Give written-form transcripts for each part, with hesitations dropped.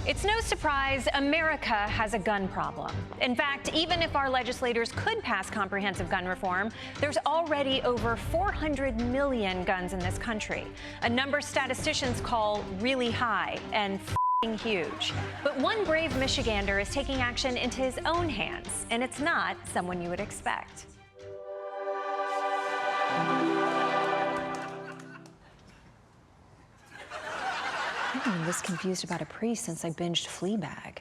It's no surprise America has a gun problem. In fact, even if our legislators could pass comprehensive gun reform, there's already over 400 million guns in this country, a number statisticians call really high and huge. But one brave Michigander is taking action into his own hands, and it's not someone you would expect. I've been this confused about a priest since I binged Fleabag.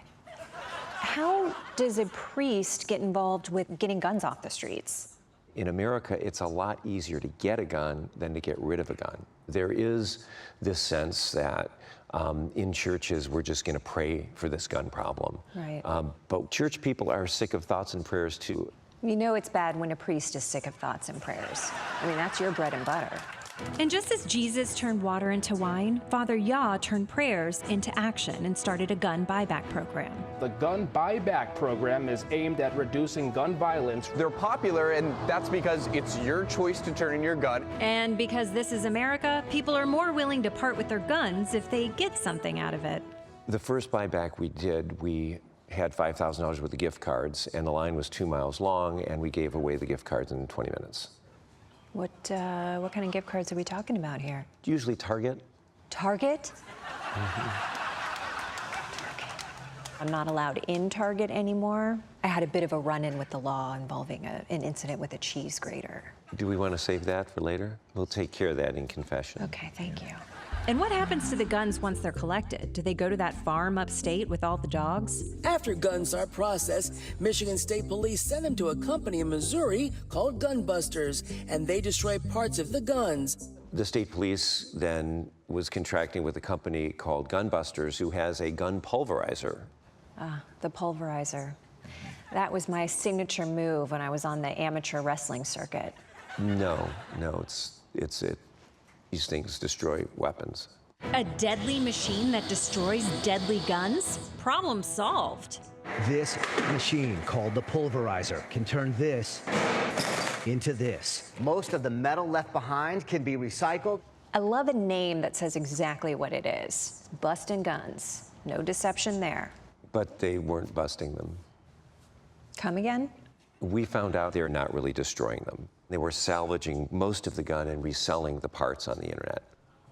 How does a priest get involved with getting guns off the streets? In America, it's a lot easier to get a gun than to get rid of a gun. There is this sense that in churches, we're just going to pray for this gun problem. Right. But church people are sick of thoughts and prayers, too. You know it's bad when a priest is sick of thoughts and prayers. I mean, that's your bread and butter. And just as Jesus turned water into wine, Father Yah turned prayers into action and started a gun buyback program. The gun buyback program is aimed at reducing gun violence. They're popular, and that's because it's your choice to turn in your gun. And because this is America, people are more willing to part with their guns if they get something out of it. The first buyback we did, we had $5,000 worth of gift cards, and the line was 2 miles long, and we gave away the gift cards in 20 minutes. What kind of gift cards are we talking about here? Usually Target. Target? Target. I'm not allowed in Target anymore. I had a bit of a run-in with the law involving an incident with a cheese grater. Do we want to save that for later? We'll take care of that in confession. Okay, thank you. And what happens to the guns once they're collected? Do they go to that farm upstate with all the dogs? After guns are processed, Michigan State Police send them to a company in Missouri called Gun Busters, and they destroy parts of the guns. The state police then was contracting with a company called Gun Busters, who has a gun pulverizer. Ah, the pulverizer. That was my signature move when I was on the amateur wrestling circuit. No, it's it. These things destroy weapons. A deadly machine that destroys deadly guns? Problem solved. This machine, called the pulverizer, can turn this into this. Most of the metal left behind can be recycled. I love a name that says exactly what it is. Busting guns. No deception there. But they weren't busting them. Come again? We found out they're not really destroying them. They were salvaging most of the gun and reselling the parts on the internet.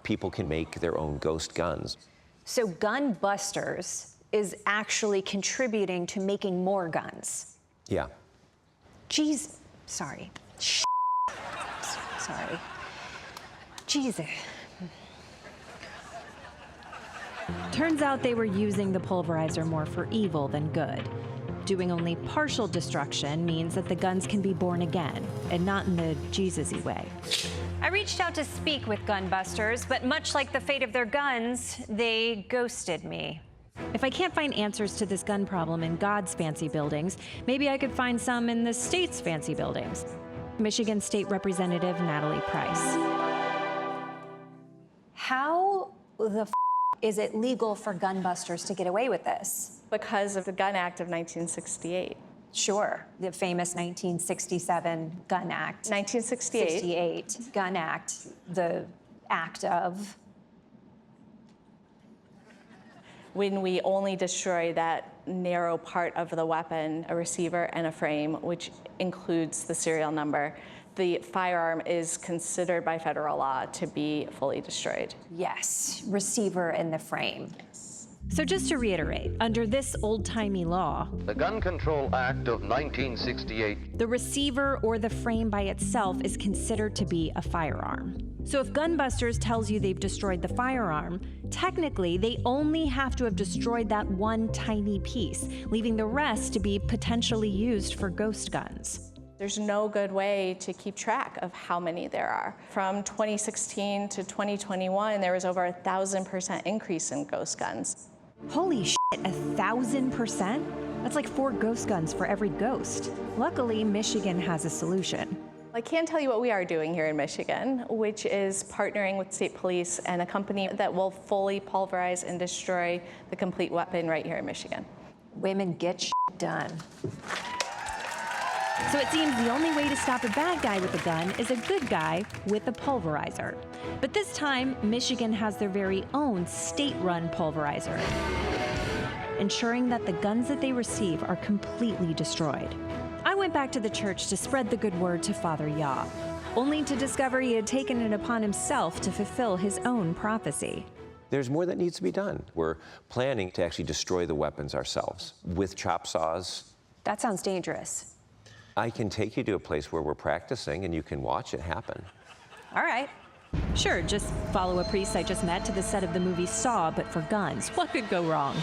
People can make their own ghost guns. So Gun Busters is actually contributing to making more guns? Yeah. Jeez, sorry. Sorry. Jesus. Turns out they were using the pulverizer more for evil than good. Doing only partial destruction means that the guns can be born again, and not in the Jesus-y way. I reached out to speak with Gun Busters, but much like the fate of their guns, they ghosted me. If I can't find answers to this gun problem in God's fancy buildings, maybe I could find some in the state's fancy buildings. Michigan State Representative Natalie Price. How the is it legal for gun busters to get away with this? Because of the Gun Act of 1968. Sure, the famous 1967 Gun Act. 1968. 68 Gun Act, the act of? When we only destroy that narrow part of the weapon, a receiver and a frame, which includes the serial number, the firearm is considered by federal law to be fully destroyed. Yes, receiver and the frame. So just to reiterate, under this old-timey law, the Gun Control Act of 1968, the receiver or the frame by itself is considered to be a firearm. So if Gun Busters tells you they've destroyed the firearm, technically they only have to have destroyed that one tiny piece, leaving the rest to be potentially used for ghost guns. There's no good way to keep track of how many there are. From 2016 to 2021, there was over 1,000% increase in ghost guns. Holy shit, 1,000%? That's like 4 ghost guns for every ghost. Luckily, Michigan has a solution. I can tell you what we are doing here in Michigan, which is partnering with state police and a company that will fully pulverize and destroy the complete weapon right here in Michigan. Women get shit done. So it seems the only way to stop a bad guy with a gun is a good guy with a pulverizer. But this time, Michigan has their very own state-run pulverizer. ensuring that the guns that they receive are completely destroyed. I went back to the church to spread the good word to Father Yah, only to discover he had taken it upon himself to fulfill his own prophecy. There's more that needs to be done. We're planning to actually destroy the weapons ourselves with chop saws. That sounds dangerous. I can take you to a place where we're practicing and you can watch it happen. All right. Sure, just follow a priest I just met to the set of the movie Saw, but for guns. What could go wrong?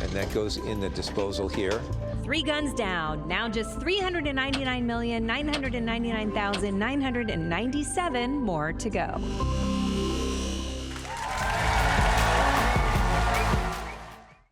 And that goes in the disposal here. 3 guns down. Now just 399,999,997 more to go.